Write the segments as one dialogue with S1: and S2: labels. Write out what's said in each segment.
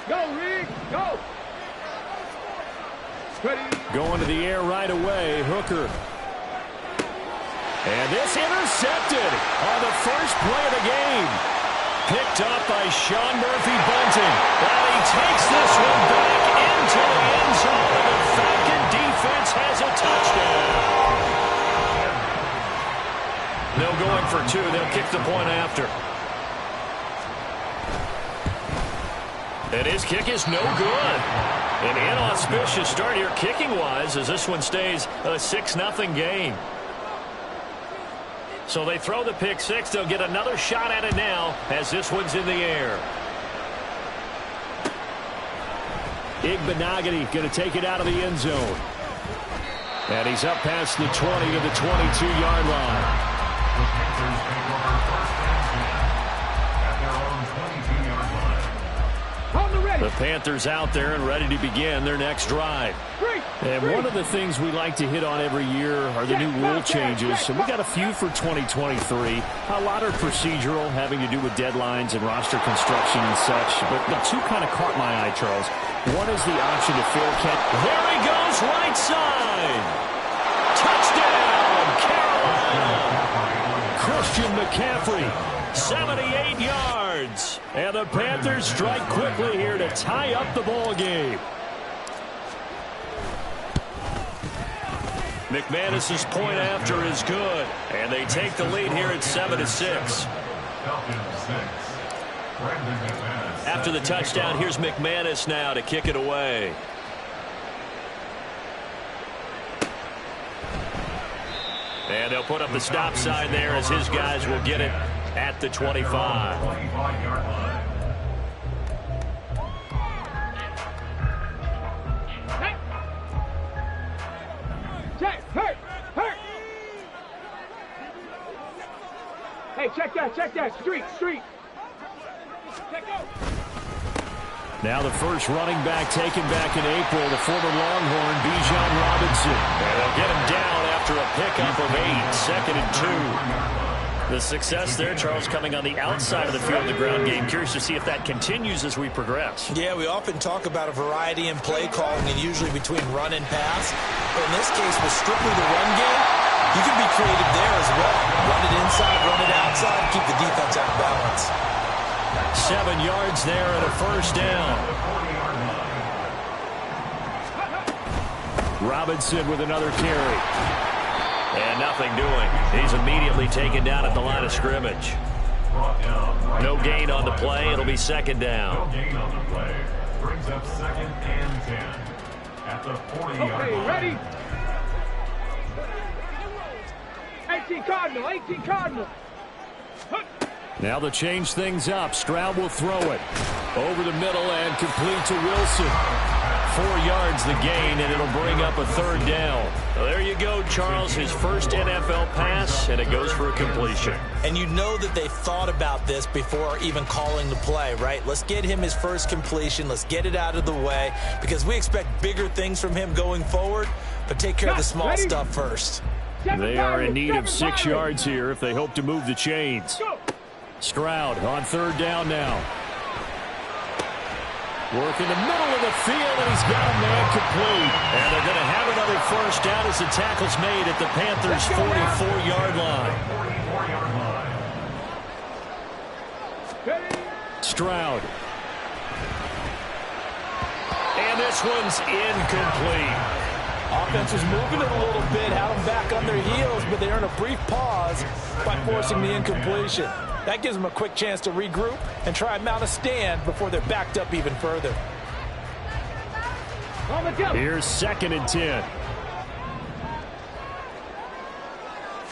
S1: Go, Rick, go. Ready.
S2: Going to the air right away, Hooker. And this intercepted on the first play of the game. Picked up by Sean Murphy-Bunting. And he takes this one back into the end zone. And the Falcon defense has a touchdown. They'll go in for two. They'll kick the point after. And his kick is no good. An inauspicious start here kicking-wise as this one stays a 6-0 game. So they throw the pick six. They'll get another shot at it now as this one's in the air. Igbenogany going to take it out of the end zone. And he's up past the 20 to the 22-yard line. The Panthers out there and ready to begin their next drive. And one of the things we like to hit on every year are the new rule changes. And we got a few for 2023. A lot are procedural, having to do with deadlines and roster construction and such. But two kind of caught my eye, Charles. One is the option to fair catch. There he goes, right side. Touchdown, Carolina. Christian McCaffrey, 78 yards. And the Panthers strike quickly here to tie up the ball game. McManus's point after is good. And they take the lead here at 7-6. After the touchdown, here's McManus now to kick it away. And they'll put up the stop sign there as his guys will get it at the 25.
S1: Hey, check that. Street. Check out.
S2: Now the first running back taken back in April, the former Longhorn, Bijan Robinson. And they'll get him down after a pickup of 8, 2nd and 2. The success there, Charles, coming on the outside of the field of the ground game. Curious to see if that continues as we progress.
S3: Yeah, we often talk about a variety in play calling and usually between run and pass. But in this case, with strictly the run game, you can be creative there as well. Run it inside, run it outside, keep the defense out of balance.
S2: 7 yards there and a first down. Robinson with another carry. And nothing doing. He's immediately taken down at the line of scrimmage. No gain on the play. It'll be 2nd down.
S4: No gain on the play. Brings up 2nd and 10 at the 40-yard line.
S1: Ready? 18 Cardinal.
S2: Now they'll change things up. Stroud will throw it. Over the middle and complete to Wilson. 4 yards the gain, and it'll bring up a 3rd down. Well, there you go, Charles. His first NFL pass, and it goes for a completion.
S3: And you know that they thought about this before even calling the play, right? Let's get him his first completion. Let's get it out of the way because we expect bigger things from him going forward, but take care of the small stuff first.
S2: They are in need of 6 yards here if they hope to move the chains. Stroud on 3rd down now. Work in the middle of the field, and he's got a man complete. And they're going to have another first down as the tackle's made at the Panthers' 44-yard line. Stroud. And this one's incomplete.
S5: Offense was moving it a little bit, had them back on their heels, but they earn a brief pause by forcing the incompletion. That gives them a quick chance to regroup and try and mount a stand before they're backed up even further.
S2: Here's 2nd and 10.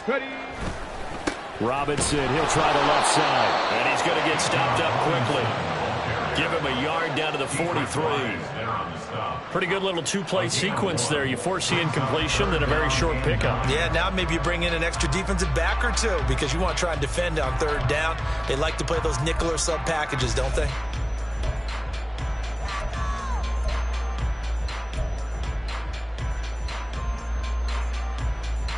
S1: Ready.
S2: Robinson, he'll try the left side. And he's going to get stopped up quickly. Give him a yard down to the 43. Pretty good little two-play sequence there. You force the incompletion, then a very short pickup.
S3: Yeah, now maybe you bring in an extra defensive back or two because you want to try and defend on 3rd down. They like to play those nickel or sub packages, don't they?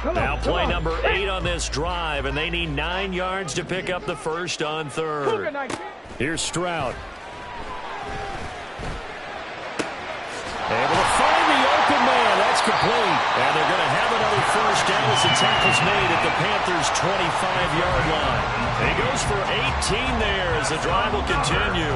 S2: Now play number 8 on this drive, and they need 9 yards to pick up the first on 3rd. Here's Stroud. Able to find the open man. That's complete. And they're going to have another first down as the tackle's made at the Panthers' 25-yard line. He goes for 18 there as the drive will continue.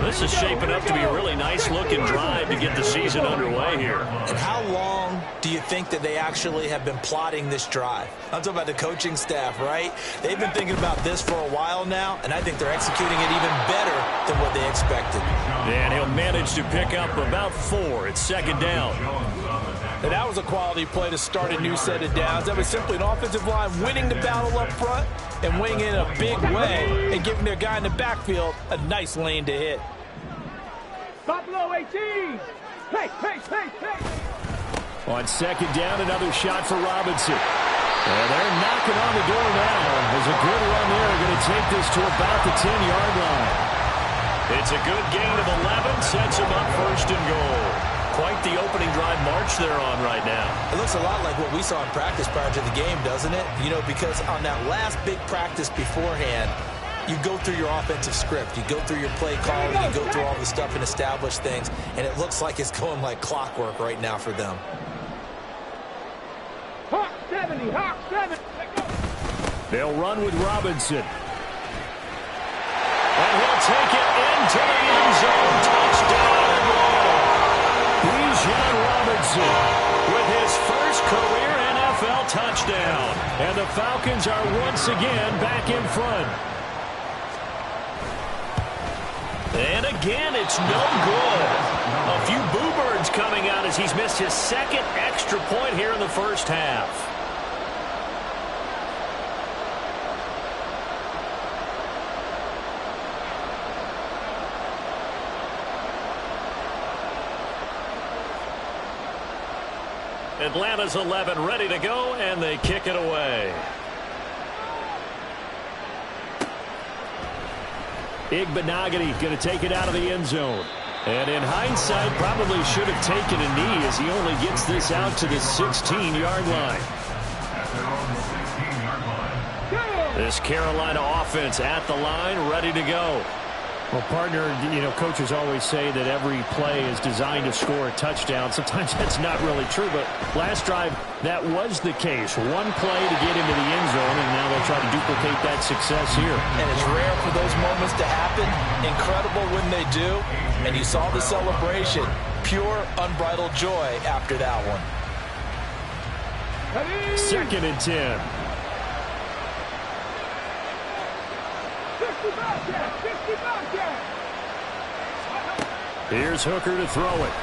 S2: This is shaping up to be a really nice-looking drive to get the season underway here.
S3: And how long do you think that they actually have been plotting this drive? I'm talking about the coaching staff, right? They've been thinking about this for a while now, and I think they're executing it even better than what they expected.
S2: And he'll manage to pick up about 4. It's second down.
S5: And that was a quality play to start a new set of downs. That was simply an offensive line winning the battle up front and winning in a big way and giving their guy in the backfield a nice lane to hit.
S1: Buffalo 18. Hey.
S2: On second down, another shot for Robinson. And they're knocking on the door now. There's a good run there. Going to take this to about the 10-yard line. It's a good gain of 11. Sets him up first and goal. Quite the opening drive march they're on right now.
S3: It looks a lot like what we saw in practice prior to the game, doesn't it? You know, because on that last big practice beforehand, you go through your offensive script. You go through your play calling. You go through all the stuff and establish things. And it looks like it's going like clockwork right now for them.
S1: Hawk 70.
S2: They'll run with Robinson. And he'll take it into the end zone. Touchdown. Bijan Robinson with his first career NFL touchdown. And the Falcons are once again back in front. And again, it's no good. A few boo birds coming out as he's missed his second extra point here in the first half. Atlanta's 11 ready to go, and they kick it away. Igbenogany going to take it out of the end zone. And in hindsight, probably should have taken a knee as he only gets this out to the 16-yard line. This Carolina offense at the line, ready to go. Well, partner, you know, coaches always say that every play is designed to score a touchdown. Sometimes that's not really true, but last drive, that was the case. One play to get into the end zone, and now they'll try to duplicate that success here.
S5: And it's rare for those moments to happen. Incredible when they do. And you saw the celebration. Pure, unbridled joy after that one.
S2: Second and 10. Here's Hooker to throw it.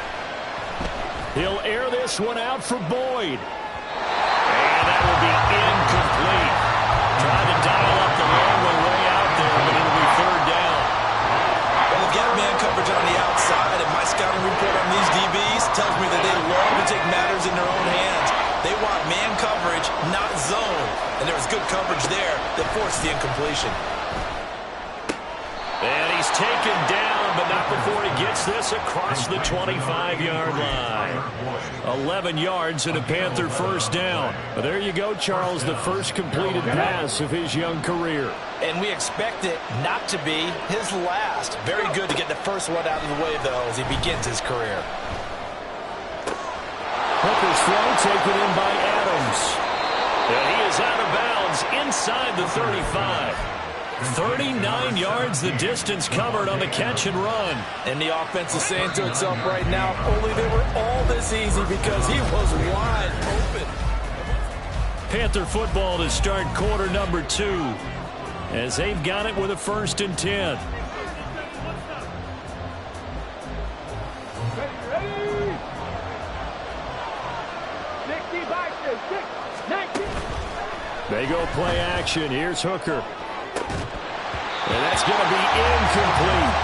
S2: He'll air this one out for Boyd. And that will be incomplete. Trying to dial up the long way out there, but it'll be third down.
S3: Well, get man coverage on the outside, and my scouting report on these DBs tells me that they love to take matters in their own hands. They want man coverage, not zone. And there was good coverage there that forced the incompletion.
S2: And he's taken down, but not before he gets this across the 25-yard line. 11 yards and a Panther first down. But there you go, Charles, the first completed pass of his young career.
S5: And we expect it not to be his last. Very good to get the first one out of the way, though, as he begins his career.
S2: Hooker's throw taken in by Adams. And he is out of bounds inside the 35. 39 yards the distance covered on the catch and run.
S5: And the offense is saying to itself right now, if only they were all this easy, because he was wide open.
S2: Panther football to start quarter number 2 as they've got it with a 1st and 10. They go play action. Here's Hooker. And that's going to be incomplete.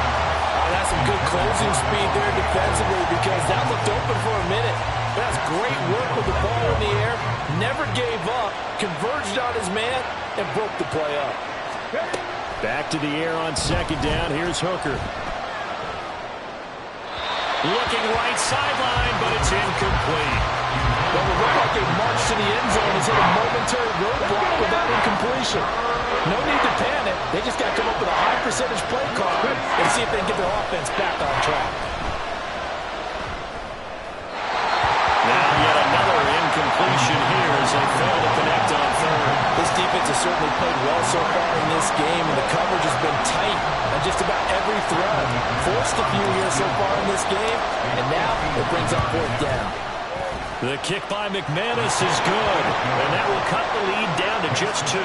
S5: That's some good closing speed there defensively, because that looked open for a minute. That's great work with the ball in the air. Never gave up. Converged on his man and broke the play up.
S2: Back to the air on second down. Here's Hooker. Looking right sideline, but it's incomplete.
S5: Well, it looked like they marched to the end zone and hit a momentary roadblock with that incompletion. No need to panic. They just got to come up with a high percentage play call and see if they can get their offense back on track. defense has certainly played well so far in this game, and the coverage has been tight on just about every throw. Forced a few here so far in this game, and now it brings up 4th down.
S2: The kick by McManus is good, and that will cut the lead down to just 2.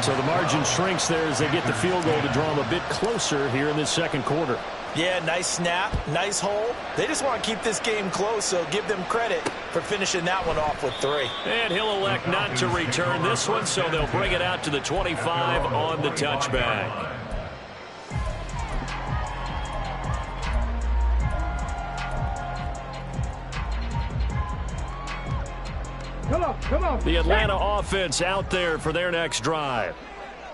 S2: So the margin shrinks there as they get the field goal to draw them a bit closer here in this second quarter.
S3: Yeah, nice snap, nice hole. They just want to keep this game close, so give them credit for finishing that one off with 3.
S2: And he'll elect not to return this one, so they'll bring it out to the 25 on the touchback.
S1: Come on.
S2: The Atlanta offense out there for their next drive.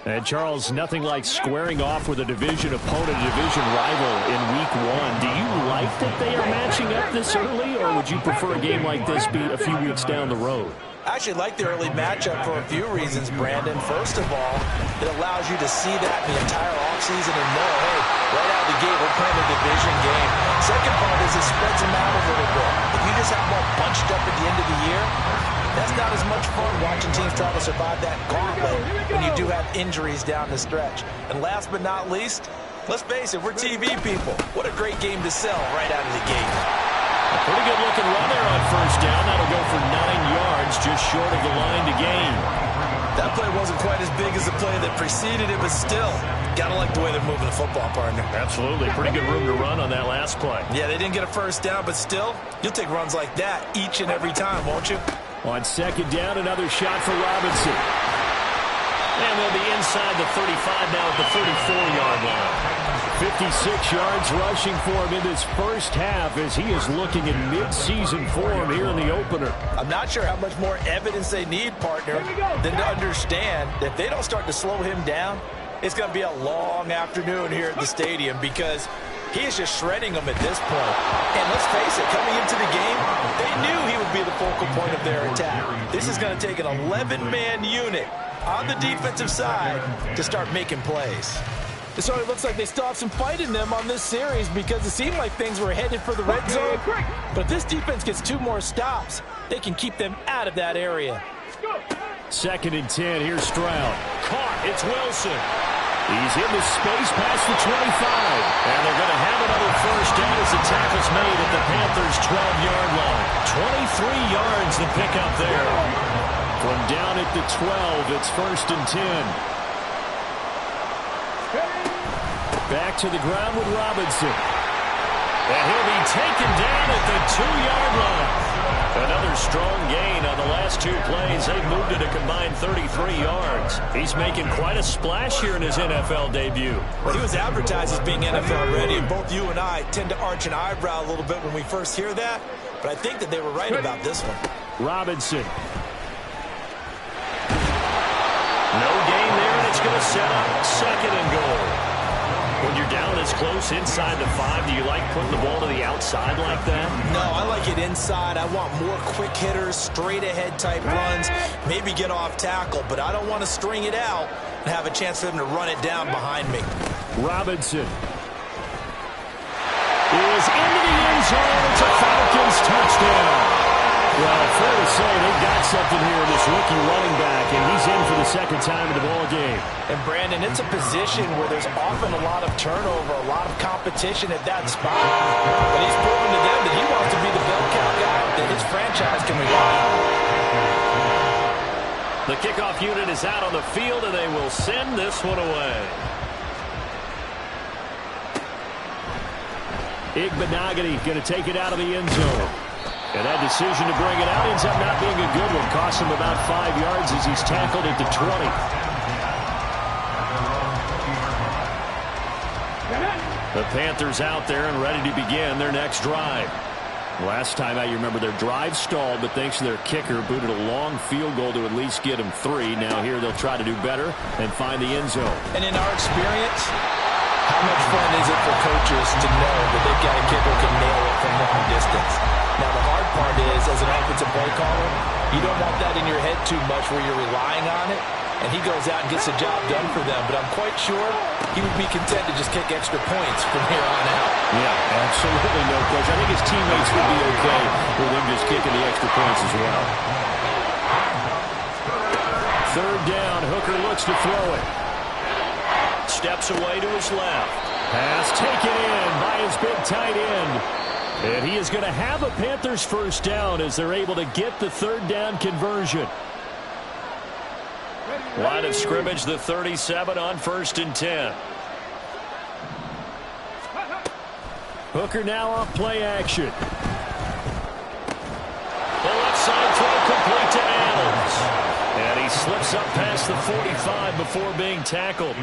S2: And, Charles, nothing like squaring off with a division opponent, a division rival in Week 1. Do you like that they are matching up this early, or would you prefer a game like this be a few weeks down the road?
S3: I actually like the early matchup for a few reasons, Brandon. First of all, it allows you to see that the entire offseason and know, hey, right out of the gate, we're playing a division game. Second part is it spreads them out a little bit. If you just have them all bunched up at the end of the year, that's not as much fun watching teams try to survive that gauntlet when you do have injuries down the stretch. And last but not least, let's face it, we're TV people. What a great game to sell right out of the gate.
S2: A pretty good looking run there on 1st down. That'll go for 9 yards, just short of the line to gain.
S3: That play wasn't quite as big as the play that preceded it, but still, gotta like the way they're moving the football, partner.
S2: Absolutely. Pretty good room to run on that last play.
S3: Yeah, they didn't get a 1st down, but still, you'll take runs like that each and every time, won't you?
S2: On 2nd down, another shot for Robinson. And they'll be inside the 35 now at the 34-yard line. 56 yards rushing for him in this first half as he is looking in mid-season form here in the opener.
S3: I'm not sure how much more evidence they need, partner, than to understand that if they don't start to slow him down, it's going to be a long afternoon here at the stadium because he is just shredding them at this point. And let's face it, coming into the game, they knew he would be the focal point of their attack. This is going to take an 11-man unit on the defensive side to start making plays.
S5: It sort of looks like they still have some fight in them on this series because it seemed like things were headed for the red zone. But if this defense gets 2 more stops, they can keep them out of that area.
S2: 2nd and 10, here's Stroud. Caught, it's Wilson. He's in the space past the 25. And they're going to have another 1st down as the tackle's made at the Panthers' 12-yard line. 23 yards the pickup there. From down at the 12, it's 1st and 10. Back to the ground with Robinson. And he'll be taken down at the 2-yard line. Another strong gain on the last 2 plays. They've moved it a combined 33 yards. He's making quite a splash here in his NFL debut.
S3: Well, he was advertised as being NFL ready, and both you and I tend to arch an eyebrow a little bit when we first hear that. But I think that they were right about this one.
S2: Robinson. No gain there, and it's going to set up 2nd and goal. When you're down as close inside the 5, do you like putting the ball to the outside like that?
S3: No, I like it inside. I want more quick hitters, straight ahead type runs, maybe get off tackle, but I don't want to string it out and have a chance for them to run it down behind me.
S2: Robinson is into the end zone. It's a Falcons touchdown. Well, fair to say they've got something here in this rookie running back, and he's in for the 2nd time in the ball game.
S5: And, Brandon, it's a position where there's often a lot of turnover, a lot of competition at that spot. But he's proven to them that he wants to be the bell cow guy that his franchise can rely on.
S2: The kickoff unit is out on the field, and they will send this one away. Igbenogany going to take it out of the end zone. And that decision to bring it out ends up not being a good one. Cost him about 5 yards as he's tackled at the 20. The Panthers out there and ready to begin their next drive. Last time out, you remember their drive stalled, but thanks to their kicker, booted a long field goal to at least get them 3. Now here they'll try to do better and find the end zone.
S5: And in our experience, how much fun is it for coaches to know that they've got a kicker who can nail it from long distance? Now, the hard part is, as an offensive play caller, you don't want that in your head too much where you're relying on it, and he goes out and gets the job done for them. But I'm quite sure he would be content to just kick extra points from here on out.
S2: Yeah, absolutely no question. I think his teammates would be okay with him just kicking the extra points as well. 3rd Hooker looks to throw it. Steps away to his left. Pass taken in by his big tight end. And he is going to have a Panthers first down as they're able to get the third down conversion. Line of scrimmage, the 37 on 1st and 10. Hooker now off play action. The left side throw complete to Adams. And he slips up past the 45 before being tackled.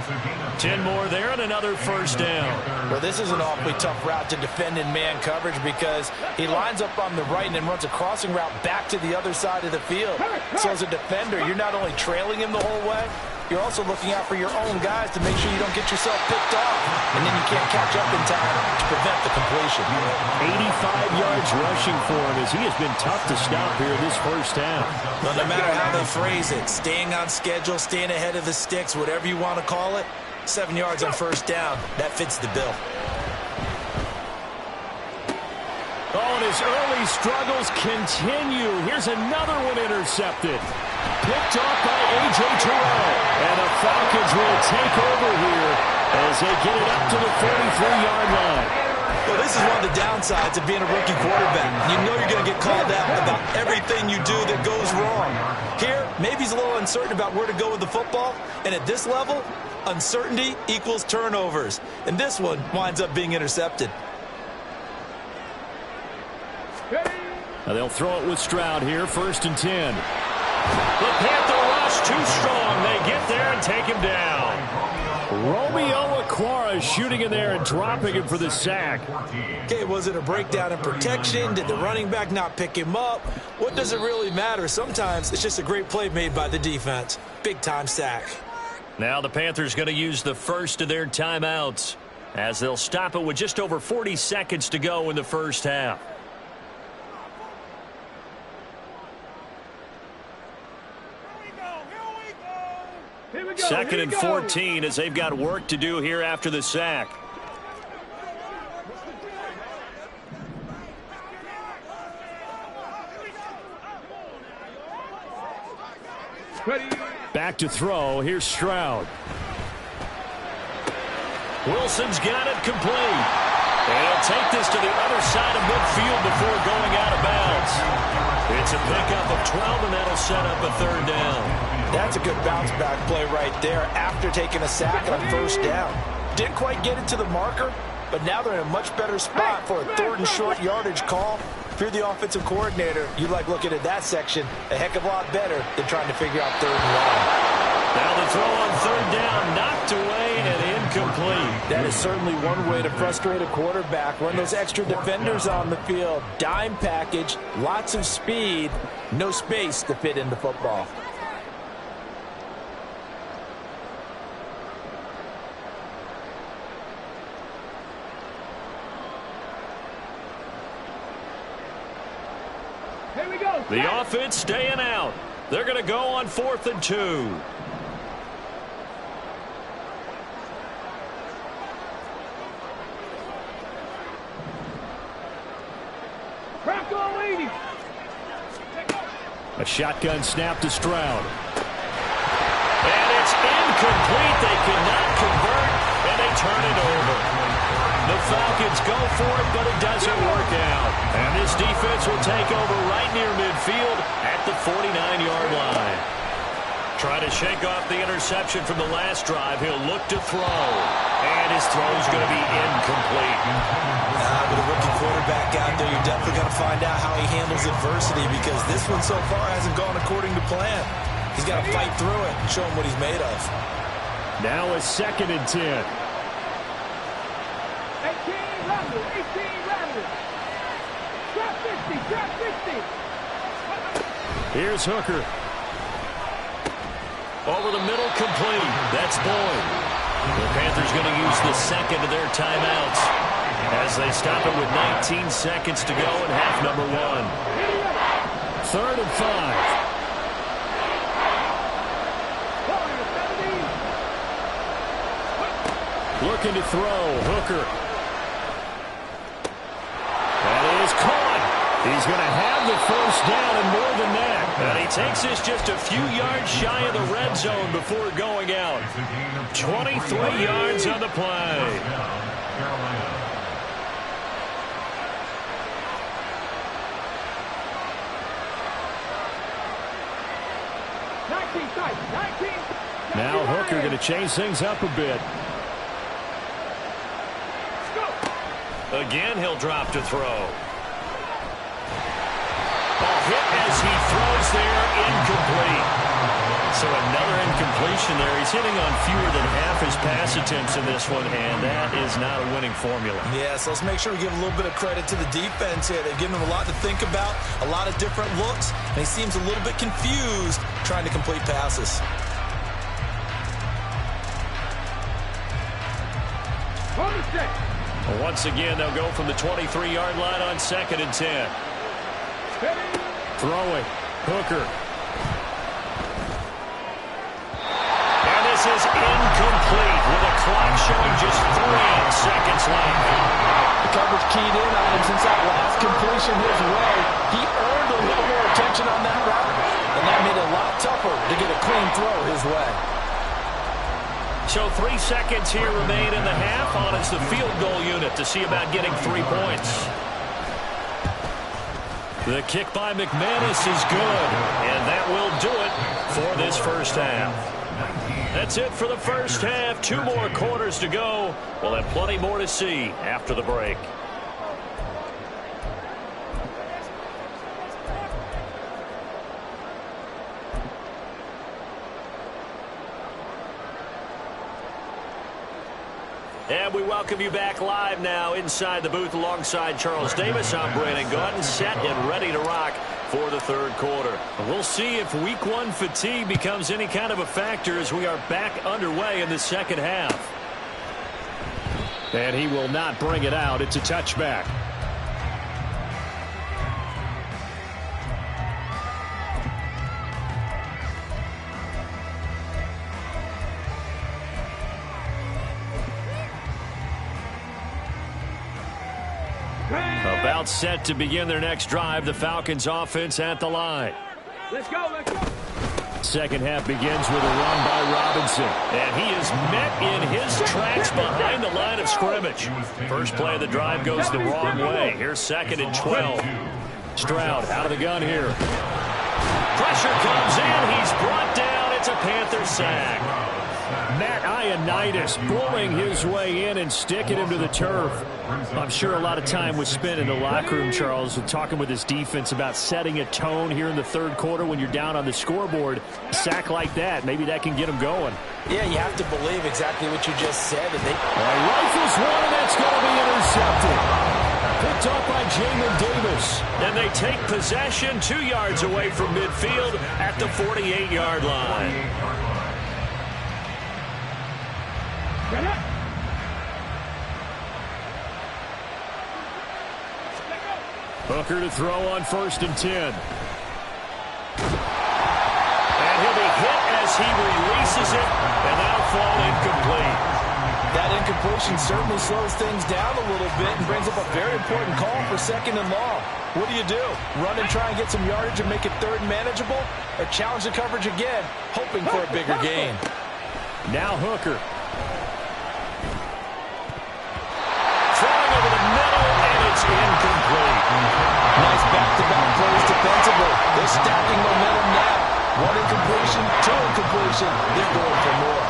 S2: 10 more there and another first down.
S5: Well, this is an awfully tough route to defend in man coverage because he lines up on the right and then runs a crossing route back to the other side of the field. So as a defender, you're not only trailing him the whole way, you're also looking out for your own guys to make sure you don't get yourself picked off. And then you can't catch up in time to prevent the completion.
S2: 85 yards rushing for him as he has been tough to stop here this first half.
S3: Well, no matter how they phrase it, staying on schedule, staying ahead of the sticks, whatever you want to call it, 7 yards on first down, that fits the bill.
S2: Oh, and his early struggles continue. Here's another one intercepted. Picked off by A.J. Terrell. And the Falcons will take over here as they get it up to the 43-yard line.
S3: Well, this is one of the downsides of being a rookie quarterback. You know you're going to get called out about everything you do that goes wrong. Here, maybe he's a little uncertain about where to go with the football. And at this level, uncertainty equals turnovers. And this one winds up being intercepted.
S2: Now they'll throw it with Stroud here, 1st and 10. The Panther rush too strong. They get there and take him down. Romeo Okwara shooting in there and dropping him for the sack.
S3: Okay, was it a breakdown in protection? Did the running back not pick him up? What does it really matter? Sometimes it's just a great play made by the defense. Big-time sack.
S2: Now the Panthers going to use the first of their timeouts as they'll stop it with just over 40 seconds to go in the first half. Second and 14 as they've got work to do here after the sack. Back to throw. Here's Stroud. Wilson's got it complete. And he'll take this to the other side of midfield before going out of bounds. It's a pickup of 12, and that'll set up a third down.
S5: That's a good bounce-back play right there after taking a sack on first down. Didn't quite get it to the marker, but now they're in a much better spot for a third and short yardage call. If you're the offensive coordinator, you like looking at that section a heck of a lot better than trying to figure out third and long.
S2: Now the throw on third down, knocked away and incomplete.
S5: That is certainly one way to frustrate a quarterback. Run those extra defenders on the field. Dime package, lots of speed, no space to fit into football.
S2: The offense staying out. They're going to go on 4th and 2. A shotgun snap to Stroud. And it's incomplete. They cannot convert, and they turn it over. The Falcons go for it, but it doesn't work out. And this defense will take over right near midfield at the 49-yard line. Trying to shake off the interception from the last drive. He'll look to throw. And his throw is going to be incomplete.
S3: With a rookie quarterback out there, you're definitely going to find out how he handles adversity because this one so far hasn't gone according to plan. He's got to fight through it and show him what he's made of.
S2: Now a 2nd and 10.
S1: 18 Randall. Drop 50.
S2: Here's Hooker. Over the middle, complete. That's Boyd. The Panthers going to use the second of their timeouts as they stop it with 19 seconds to go in half number 1. 3rd and 5. Looking to throw. Hooker. That is caught. He's going to have the first down and more than that. And he takes this just a few yards shy of the red zone before going out. 23 yards on the play. Now Hooker going to change things up a bit. Again, he'll drop to throw. Ball hit as he throws there, incomplete. So another incompletion there. He's hitting on fewer than half his pass attempts in this one, and that is not a winning formula.
S3: Yes, let's make sure we give a little bit of credit to the defense here. They've given him a lot to think about, a lot of different looks, and he seems a little bit confused trying to complete passes.
S2: Once again, they'll go from the 23-yard line on 2nd and 10. Throwing. Hooker. And this is incomplete with a clock showing just 3 seconds left.
S5: The coverage keyed in on him since that last completion his way. He earned a little more attention on that route, and that made it a lot tougher to get a clean throw his way.
S2: So 3 seconds here remain in the half on it's the field goal unit to see about getting 3 points. The kick by McManus is good, and that will do it for this first half. That's it for the first half. 2 more quarters to go. We'll have plenty more to see after the break. And we welcome you back live now inside the booth alongside Charles Davis. I'm Brandon Gaudin, set and ready to rock for the third quarter. We'll see if week 1 fatigue becomes any kind of a factor as we are back underway in the second half. And he will not bring it out. It's a touchback. About set to begin their next drive. The Falcons offense at the line.
S1: Let's go, let's go.
S2: Second half begins with a run by Robinson. And he is met in his tracks behind the line of scrimmage. First play of the drive goes the wrong way. Here's 2nd and 12. Stroud out of the gun here. Pressure comes in. He's brought down. It's a Panther sack. Matt Ioannidis bullying his way in and sticking him to the turf. I'm sure a lot of time was spent in the locker room, Charles, talking with his defense about setting a tone here in the third quarter when you're down on the scoreboard. A sack like that, maybe that can get them going.
S3: Yeah, you have to believe exactly what you just said. And
S2: rifles one, and that's going to be intercepted. Picked up by Jamin Davis. And they take possession 2 yards away from midfield at the 48-yard line. Hooker to throw on 1st and 10. And he'll be hit as he releases it, and that'll fall incomplete.
S5: That incompletion certainly slows things down a little bit and brings up a very important call for 2nd and long. What do? Run and try and get some yardage and make it 3rd and manageable? Or challenge the coverage again, hoping for a bigger gain?
S2: Now Hooker. Throwing over the middle, and it's incomplete.
S5: Nice back-to-back plays defensively. They're stacking momentum now. 1 incompletion, 2 incompletion. They're going for more.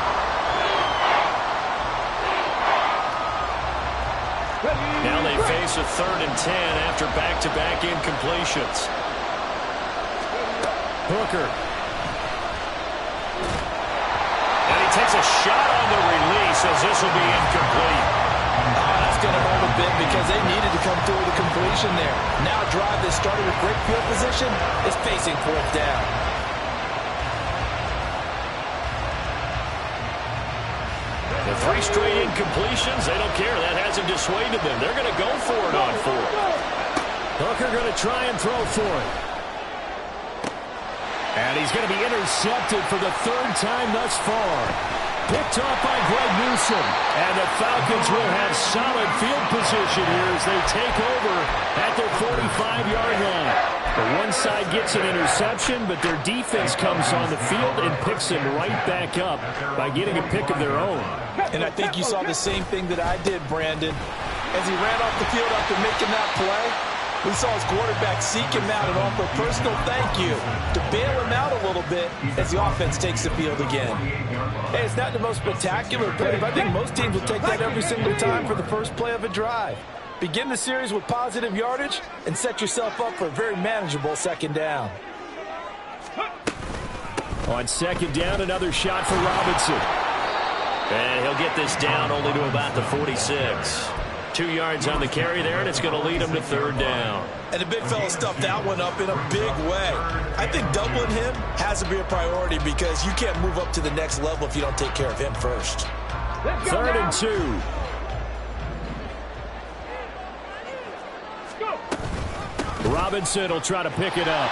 S2: Now they face a 3rd and 10 after back-to-back incompletions. Hooker. And he takes a shot on the release as this will be incomplete.
S5: That's going to hurt a bit because they needed to come through with a completion there. Now a drive that started with great field position is facing 4th down.
S2: The 3 straight incompletions, they don't care. That hasn't dissuaded them. They're going to go for it on 4th. Hooker going to try and throw for it. And he's going to be intercepted for the 3rd time thus far. Picked off by Greg Newsome. And the Falcons will have solid field position here as they take over at their 45-yard line. The one side gets an interception, but their defense comes on the field and picks them right back up by getting a pick of their own.
S5: And I think you saw the same thing that I did, Brandon. As he ran off the field after making that play, we saw his quarterback seek him out and offer a personal thank you to bail him out a little bit as the offense takes the field again. Hey, it's not the most spectacular play, but I think most teams will take that every single time for the first play of a drive. Begin the series with positive yardage and set yourself up for a very manageable second down.
S2: On second down, another shot for Robinson.
S6: And he'll get this down only to about the 46. 2 yards on the carry there, and it's going to lead him to third down.
S3: And the big fella stuffed that one up in a big way. I think doubling him has to be a priority because you can't move up to the next level if you don't take care of him first.
S2: Third and 2. Robinson will try to pick it up.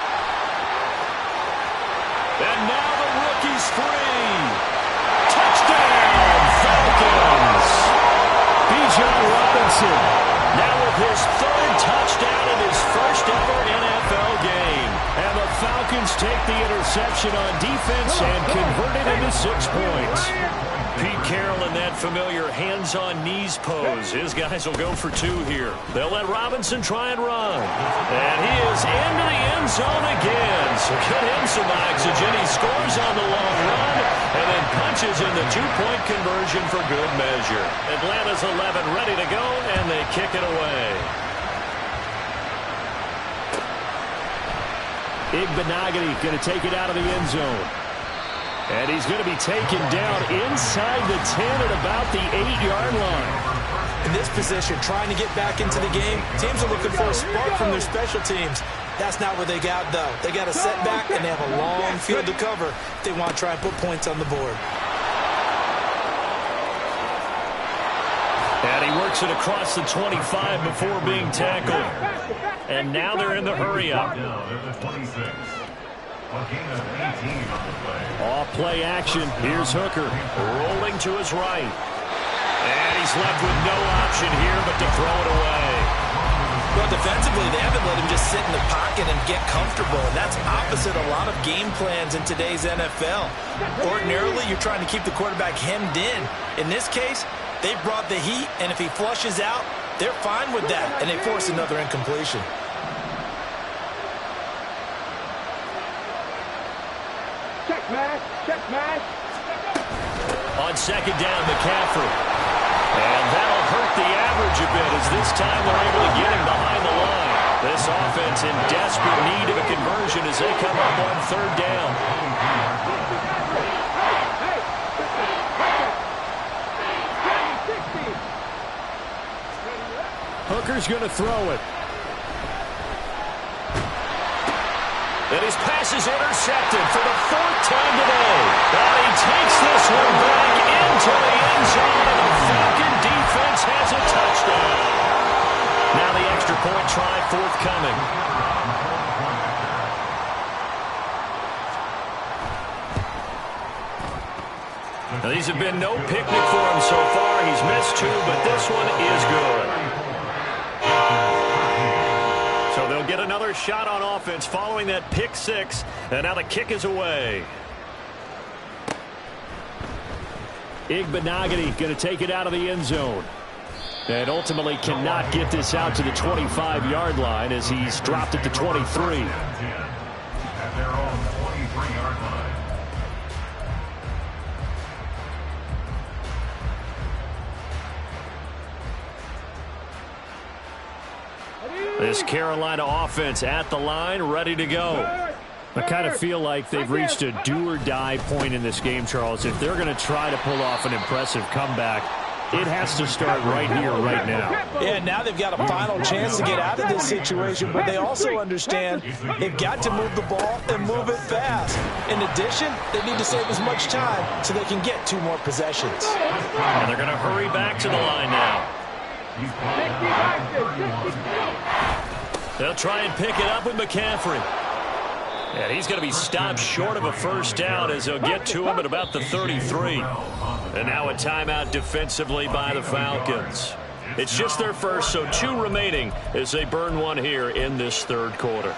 S2: And now the rookie's free. Touchdown, Falcons. Bijan Robinson now with his third touchdown in his first ever NFL game. And the Falcons take the interception on defense and convert it into 6 points.
S6: Pete Carroll in that familiar hands-on knees pose. His guys will go for 2 here. They'll let Robinson try and run. And he is into the end zone again. So get him some oxygen. He scores on the long run and then punches in the 2-point conversion for good measure. Atlanta's 11 ready to go, and they kick it away.
S2: Igbenogany going to take it out of the end zone. And he's going to be taken down inside the 10 at about the 8-yard line.
S3: In this position, trying to get back into the game, teams are looking for a spark from their special teams. That's not what they got, though. They got a setback, and they have a long field to cover if they want to try and put points on the board.
S2: And he works it across the 25 before being tackled. And now they're in the hurry-up. Off play action. Here's Hooker rolling to his right. And he's left with no option here but to throw it away.
S3: Well, defensively, they haven't let him just sit in the pocket and get comfortable. And that's opposite a lot of game plans in today's NFL. Ordinarily, you're trying to keep the quarterback hemmed in. In this case, they brought the heat, and if he flushes out, they're fine with that, and they force another incompletion.
S1: Check,
S2: On second down, McCaffrey. And that'll hurt the average a bit as this time they're able to get him behind the line. This offense in desperate need of a conversion as they come up on third down. Hooker's going to throw it. And his pass is intercepted for the 4th time today. And he takes this one back into the end zone, and the Falcon defense has a touchdown. Now the extra point try forthcoming. Now, these have been no picnic for him so far. He's missed 2, but this one is good. So they'll get another shot on offense following that pick 6, and now the kick is away. Igbenogany going to take it out of the end zone. And ultimately cannot get this out to the 25-yard line as he's dropped at the 23.
S4: At their own 23-yard line.
S2: This Carolina offense at the line, ready to go. I kind of feel like they've reached a do-or-die point in this game, Charles. If they're going to try to pull off an impressive comeback, it has to start right here, right now.
S5: Yeah, now they've got a final chance to get out of this situation, but they also understand they've got to move the ball and move it fast. In addition, they need to save as much time so they can get 2 more possessions.
S2: And they're going to hurry back to the line now. They'll try and pick it up with McCaffrey.
S6: And he's going to be stopped short of a first down as they'll get to him at about the 33. And now a timeout defensively by the Falcons. It's just their first, so 2 remaining as they burn one here in this third quarter.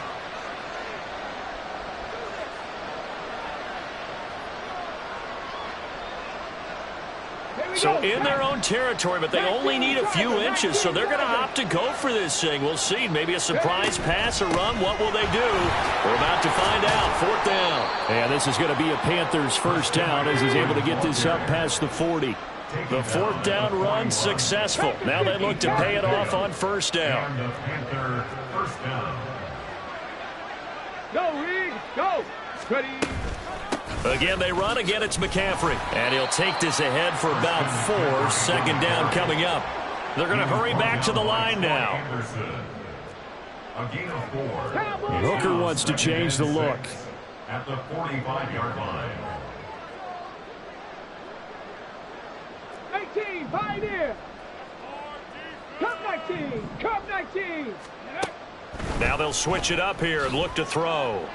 S6: So in their own territory, but they only need a few inches, so they're going to opt to go for this thing. We'll see. Maybe a surprise pass or run. What will they do? We're about to find out. 4th down.
S2: And this is going to be a Panthers first down as he's able to get this up past the 40.
S6: The 4th down run successful. Now they look to pay it off on first down.
S1: Go, Reed. Go. Ready.
S6: Again, they run. Again, it's McCaffrey. And he'll take this ahead for about 4. 2nd down coming up. They're going to hurry back to the line now.
S2: Hooker wants to change the look.
S4: At the 45-yard line.
S1: 18, find in. Cup 19, Cup 19.
S6: Now they'll switch it up here and look to throw.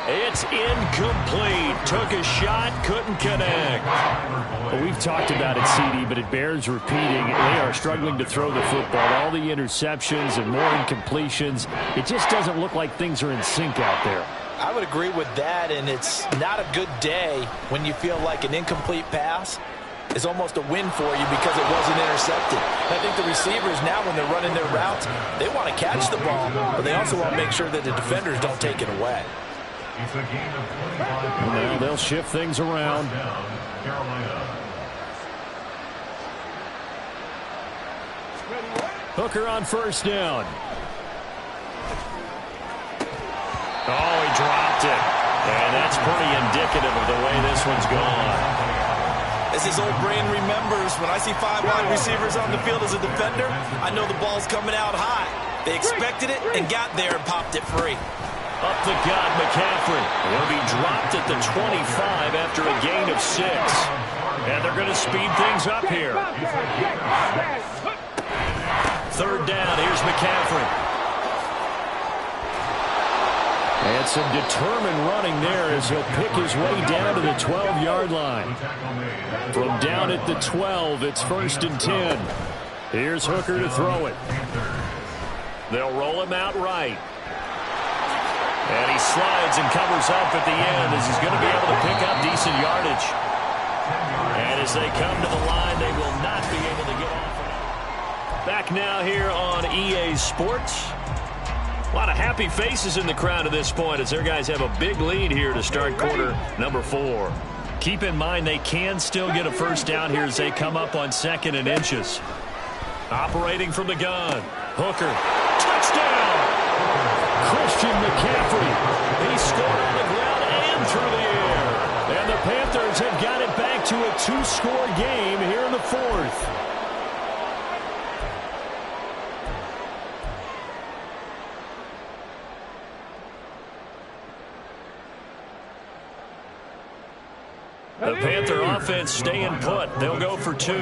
S6: It's incomplete. Took a shot, couldn't connect.
S2: Well, we've talked about it, CD, but it bears repeating. They are struggling to throw the football. All the interceptions and more incompletions. It just doesn't look like things are in sync out there.
S5: I would agree with that, and it's not a good day when you feel like an incomplete pass is almost a win for you because it wasn't intercepted. I think the receivers now, when they're running their routes, they want to catch the ball, but they also want to make sure that the defenders don't take it away.
S4: It's a gain of 25.
S2: Well, they'll shift things around. Hooker on first down.
S6: Oh, he dropped it. And that's pretty indicative of the way this one's gone.
S3: As his old brain remembers, when I see 5 wide receivers on the field as a defender, I know the ball's coming out high. They expected it and got there and popped it free.
S6: Up the gut, McCaffrey. He'll be dropped at the 25 after a gain of 6. And they're going to speed things up here. 3rd down, here's McCaffrey.
S2: And some determined running there as he'll pick his way down to the 12-yard line. From down at the 12, it's 1st and 10. Here's Hooker to throw it.
S6: They'll roll him out right. And he slides and covers up at the end as he's going to be able to pick up decent yardage. And as they come to the line, they will not be able to get off. Back now here on EA Sports. A lot of happy faces in the crowd at this point as their guys have a big lead here to start quarter number 4. Keep in mind they can still get a first down here as they come up on 2nd and inches. Operating from the gun. Hooker. Touchdown!
S2: Christian McCaffrey.
S6: He scored on the ground and through the air.
S2: And the Panthers have got it back to a 2-score game here in the 4th.
S6: The Panther offense staying put. They'll go for 2.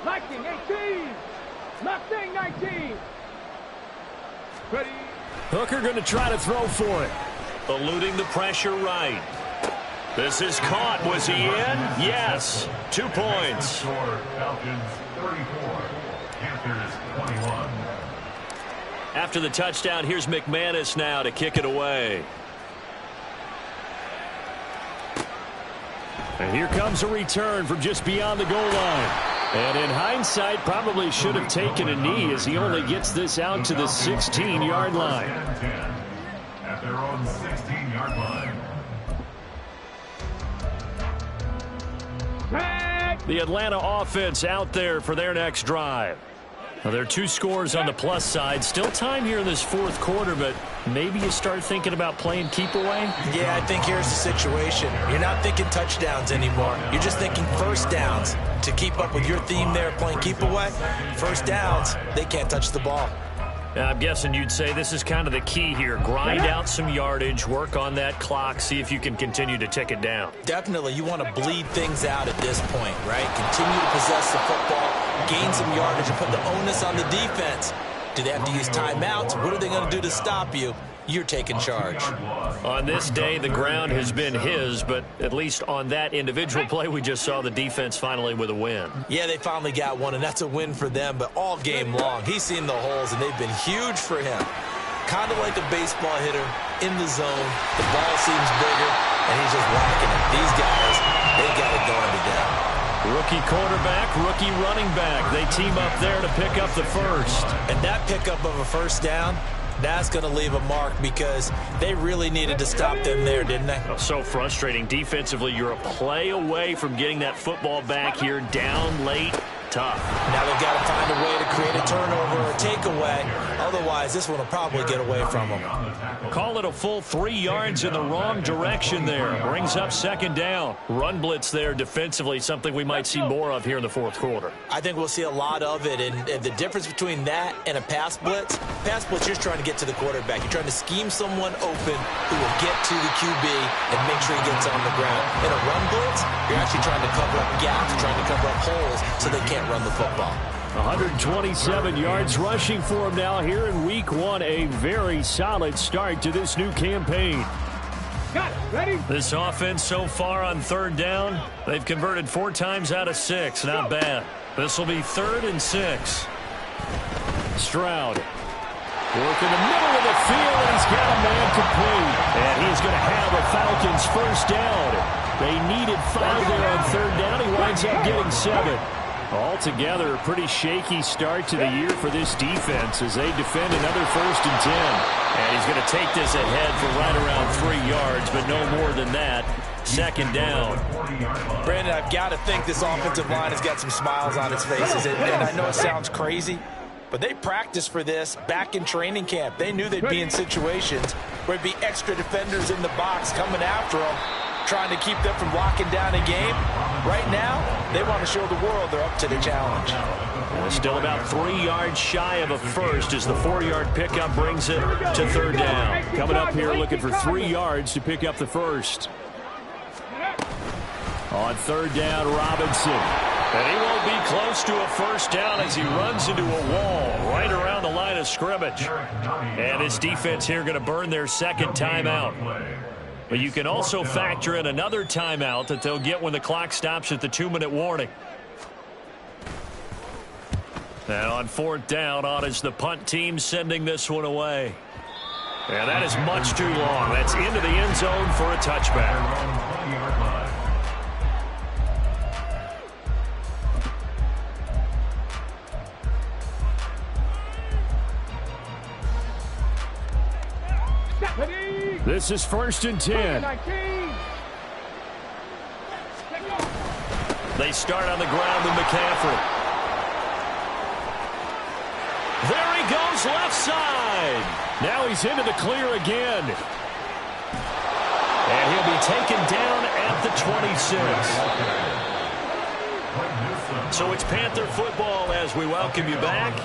S1: Lightning 18. Mustang 19. Ready.
S2: Hooker going to try to throw for it.
S6: Eluding the pressure right. This is caught. Was he in? Yes. 2 points.
S4: Falcons 34, Panthers 21.
S6: After the touchdown, here's McManus now to kick it away.
S2: And here comes a return from just beyond the goal line. And in hindsight, probably should have taken a knee as he only gets this out to the 16-yard line.
S4: At their own 16-yard line.
S6: The Atlanta offense out there for their next drive. Now, there are 2 scores on the plus side. Still time here in this 4th quarter, but maybe you start thinking about playing keep away?
S3: Yeah, I think here's the situation. You're not thinking touchdowns anymore. You're just thinking first downs. To keep up with your theme there, playing keep away, first downs, they can't touch the ball.
S2: I'm guessing you'd say this is kind of the key here. Grind out some yardage, work on that clock, see if you can continue to tick it down.
S3: Definitely, you want to bleed things out at this point, right? Continue to possess the football, gain some yardage, and put the onus on the defense. Do they have to use timeouts? What are they going to do to stop you? You're taking charge.
S2: On this day, the ground has been his, but at least on that individual play, we just saw the defense finally with a win.
S3: Yeah, they finally got one, and that's a win for them, but all game long, he's seen the holes, and they've been huge for him. Kind of like a baseball hitter in the zone. The ball seems bigger, and he's just whacking it. These guys, they got it going today.
S2: Rookie quarterback, rookie running back. They team up there to pick up the first.
S3: And that pickup of a first down, that's going to leave a mark because they really needed to stop them there, didn't they?
S2: So frustrating. Defensively, you're a play away from getting that football back here down late. Tough.
S3: Now they've got to find a way to create a turnover or a takeaway. Otherwise, this one will probably get away from them.
S2: Call it a full 3 yards in the wrong direction there. Brings up second down. Run blitz there defensively, something we might see more of here in the fourth quarter.
S3: I think we'll see a lot of it, and the difference between that and a pass blitz, you're just trying to get to the quarterback. You're trying to scheme someone open who will get to the QB and make sure he gets on the ground. In a run blitz, you're actually trying to cover up gaps, trying to cover up holes so they can't run the football.
S2: 127 yards rushing for him now here in week 1. A very solid start to this new campaign.
S1: Got it. Ready?
S2: This offense so far on third down, they've converted 4 times out of 6. Not bad. This will be 3rd and 6. Stroud. Work in the middle of the field, and he's got a man complete. And he's going to have a Falcons first down. They needed 5 there on third down. He winds up getting 7. Altogether, a pretty shaky start to the year for this defense as they defend another 1st and 10. And he's going to take this ahead for right around 3 yards, but no more than that. 2nd down.
S5: Brandon, I've got to think this offensive line has got some smiles on its faces. And I know it sounds crazy, but they practiced for this back in training camp. They knew they'd be in situations where there'd be extra defenders in the box coming after them, trying to keep them from locking down a game. Right now, they want to show the world they're up to the challenge.
S2: Still about 3 yards shy of a first as the 4-yard pickup brings it to third down. Coming up here looking for 3 yards to pick up the first. On third down, Robinson. And he won't be close to a first down as he runs into a wall right around the line of scrimmage. And his defense here going to burn their 2nd timeout. But you can also factor in another timeout that they'll get when the clock stops at the 2-minute warning. And on 4th down, on is the punt team sending this one away. And that is much too long. That's into the end zone for a touchback. This is 1st and 10. They start on the ground with McCaffrey. There he goes left side. Now he's into the clear again. And he'll be taken down at the 26. So it's Panther football as we welcome you back.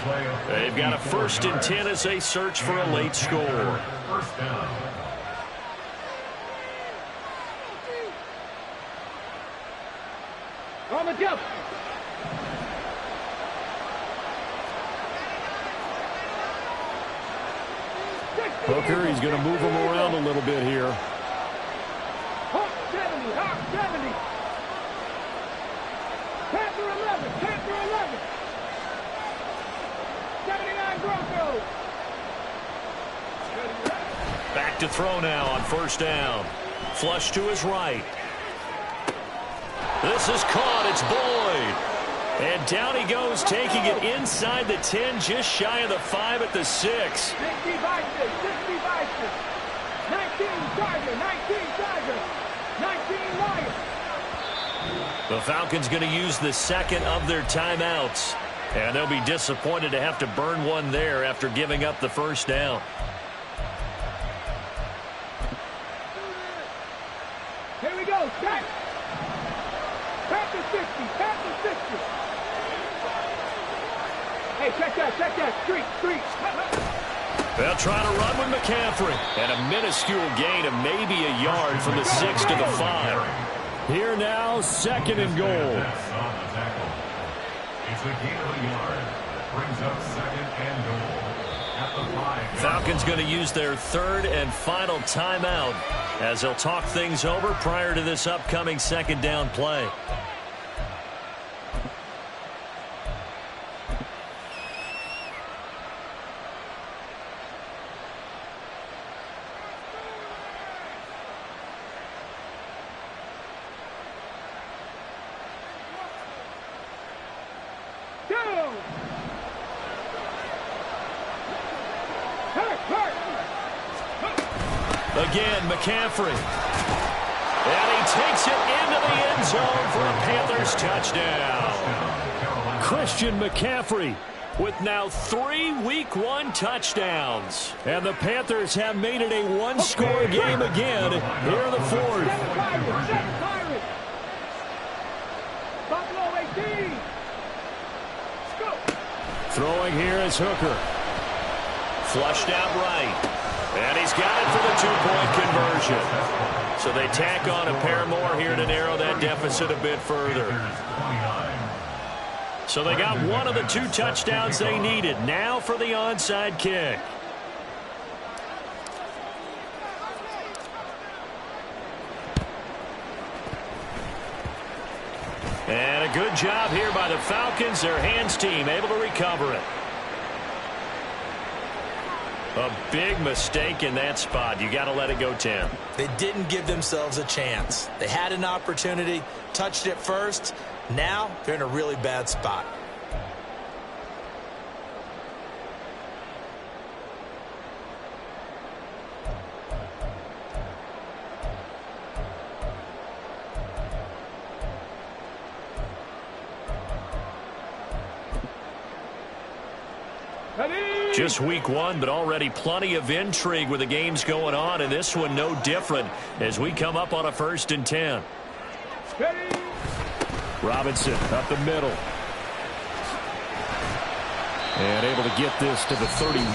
S2: They've got a 1st and 10 as they search for a late score.
S1: On the jump.
S2: Hooker, he's going to move him around a little bit here.
S1: Hawk 70, Hawk 70. Panther 11, Panther 11. 79 Broncos.
S2: Back to throw now on 1st down. Flush to his right. This is caught. It's Boyd. And down he goes, taking it inside the 10, just shy of the 5 at the 6.
S1: 60 Bison, 60 Bison. 19 Tiger, 19 Tiger. 19 Lions.
S2: The Falcons going to use the 2nd of their timeouts. And they'll be disappointed to have to burn one there after giving up the 1st down.
S1: Here we go, set. Panther 60, Panther 60. Hey, check that, street.
S2: They'll try to run with McCaffrey. And a minuscule gain of maybe a yard from the 6 to the 5. Here now, 2nd and goal.
S4: It's a gain of a yard. Brings up 2nd and goal at the 5.
S6: Falcons going to use their 3rd and final timeout as they'll talk things over prior to this upcoming 2nd down play.
S2: Again, McCaffrey. And he takes it into the end zone for a Panthers touchdown. Christian McCaffrey with now 3 Week 1 touchdowns. And the Panthers have made it a one-score game again here in the 4th. Throwing here is Hooker. Flushed out right. And he's got it for the 2-point conversion. So they tack on a pair more here to narrow that deficit a bit further. So they got one of the 2 touchdowns they needed. Now for the onside kick. And a good job here by the Falcons. Their hands team able to recover it. A big mistake in that spot. You got to let it go, Tim.
S3: They didn't give themselves a chance. They had an opportunity, touched it first. Now they're in a really bad spot.
S6: Just Week 1, but already plenty of intrigue with the games going on, and this one no different as we come up on a 1st and 10.
S2: Robinson up the middle. And able to get this to the 31.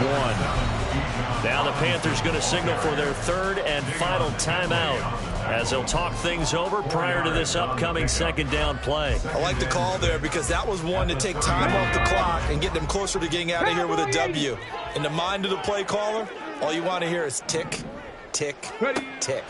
S6: Now the Panthers going to signal for their 3rd and final timeout as they'll talk things over prior to this upcoming 2nd down play.
S3: I like the call there because that was one to take time off the clock and get them closer to getting out of here with a W. In the mind of the play caller, all you want to hear is tick, tick, tick.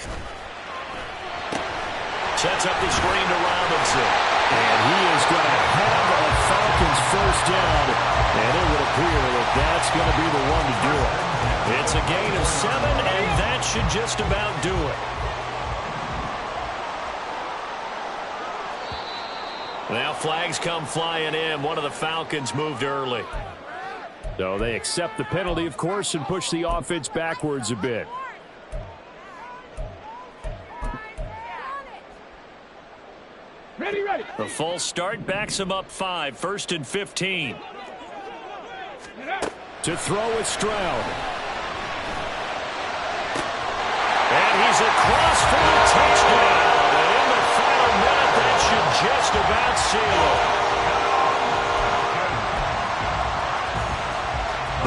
S6: Sets up the screen to Robinson.
S2: And he is going to have a Falcons 1st down. And it would appear that that's going to be the one to do it.
S6: It's a gain of 7, and that should just about do it. Now flags come flying in. One of the Falcons moved early.
S2: So they accept the penalty, of course, and push the offense backwards a bit.
S1: Ready.
S6: The false start backs him up 5, 1st and 15.
S2: To throw is Stroud.
S6: And he's across for the touchdown. And in the final minute, that should just about seal it.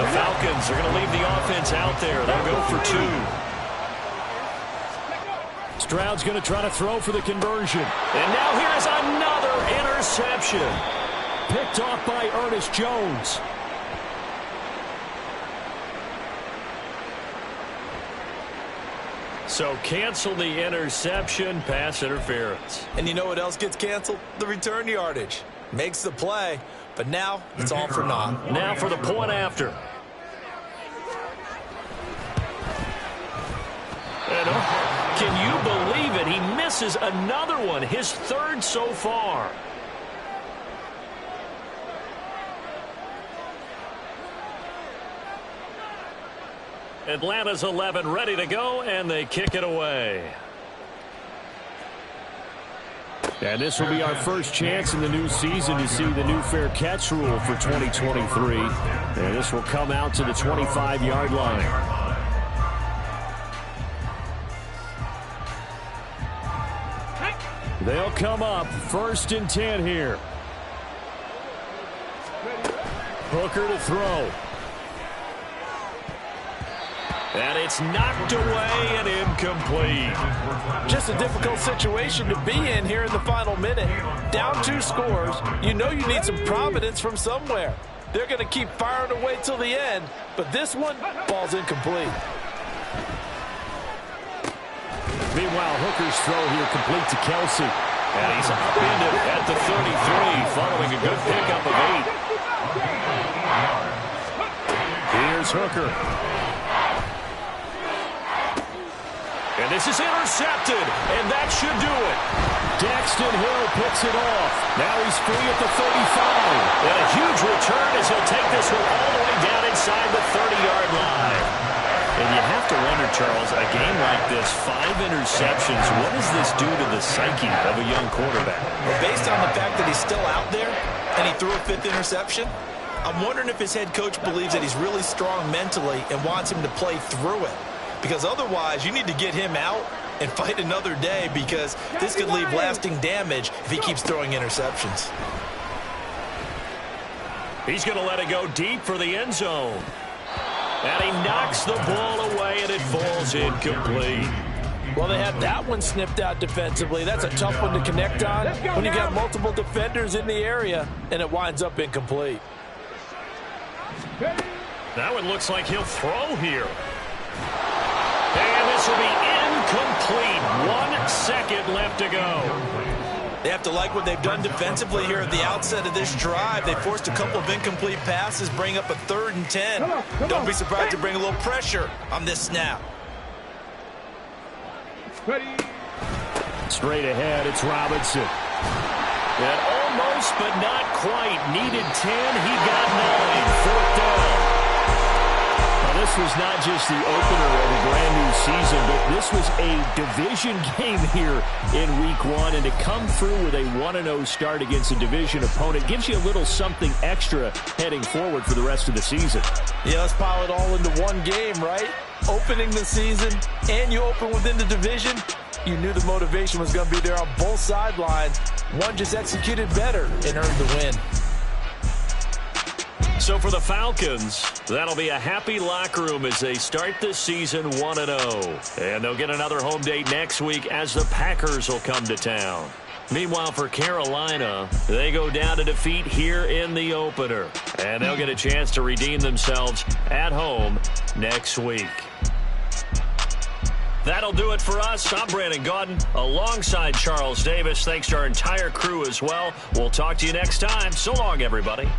S6: The Falcons are going to leave the offense out there. They'll go for 2.
S2: Stroud's going to try to throw for the conversion.
S6: And now here is another interception.
S2: Picked off by Ernest Jones.
S6: So cancel the interception, pass interference.
S3: And you know what else gets canceled? The return yardage. Makes the play, but now it's all for naught.
S6: Now for the point after. And can you believe it? He misses another one, his 3rd so far. Atlanta's 11 ready to go, and they kick it away.
S2: And this will be our first chance in the new season to see the new fair catch rule for 2023. And this will come out to the 25-yard line. They'll come up 1st and 10 here. Hooker to throw.
S6: And it's knocked away and incomplete.
S5: Just a difficult situation to be in here in the final minute. Down 2 scores, you know you need some providence from somewhere. They're going to keep firing away till the end, but this one, ball's incomplete.
S2: Meanwhile, Hooker's throw here complete to Kelsey.
S6: And he's upended at the 33, following a good pickup of 8.
S2: Here's Hooker.
S6: And this is intercepted, and that should do it.
S2: Daxton Hill picks it off. Now he's free at the 35.
S6: And a huge return as he'll take this one all the way down inside the 30-yard line.
S2: And you have to wonder, Charles, a game like this, 5 interceptions, what does this do to the psyche of a young quarterback?
S3: Well, based on the fact that he's still out there and he threw a 5th interception, I'm wondering if his head coach believes that he's really strong mentally and wants him to play through it. Because otherwise, you need to get him out and fight another day, because this could leave lasting damage if he keeps throwing interceptions.
S6: He's going to let it go deep for the end zone. And he knocks the ball away, and it falls incomplete.
S5: Well, they had that one snipped out defensively. That's a tough one to connect on when you got multiple defenders in the area, and it winds up incomplete.
S6: Now it looks like he'll throw here. And this will be incomplete. 1 second left to go.
S3: They have to like what they've done defensively here at the outset of this drive. They forced a couple of incomplete passes, bring up a 3rd and 10. Don't be surprised to bring a little pressure on this snap.
S2: Straight ahead, it's Robinson.
S6: And almost, but not quite. Needed 10, he got 9. 4th down.
S2: Now, this was not just the opener of a brand new season, but this was a division game here in week 1, and to come through with a 1-0 start against a division opponent gives you a little something extra heading forward for the rest of the season.
S5: Yeah, let's pile it all into one game, right? Opening the season, and you open within the division. You knew the motivation was going to be there on both sidelines. One just executed better and earned the win.
S6: So for the Falcons, that'll be a happy locker room as they start this season 1-0. And they'll get another home date next week as the Packers will come to town. Meanwhile, for Carolina, they go down to defeat here in the opener. And they'll get a chance to redeem themselves at home next week. That'll do it for us. I'm Brandon Gaudin alongside Charles Davis. Thanks to our entire crew as well. We'll talk to you next time. So long, everybody.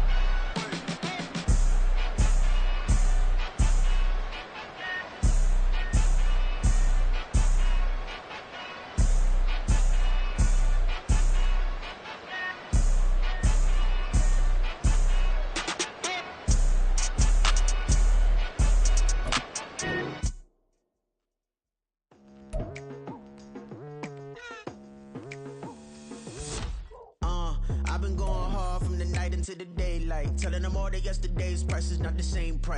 S7: I've been going hard from the night into the daylight, telling them all that yesterday's price is not the same price.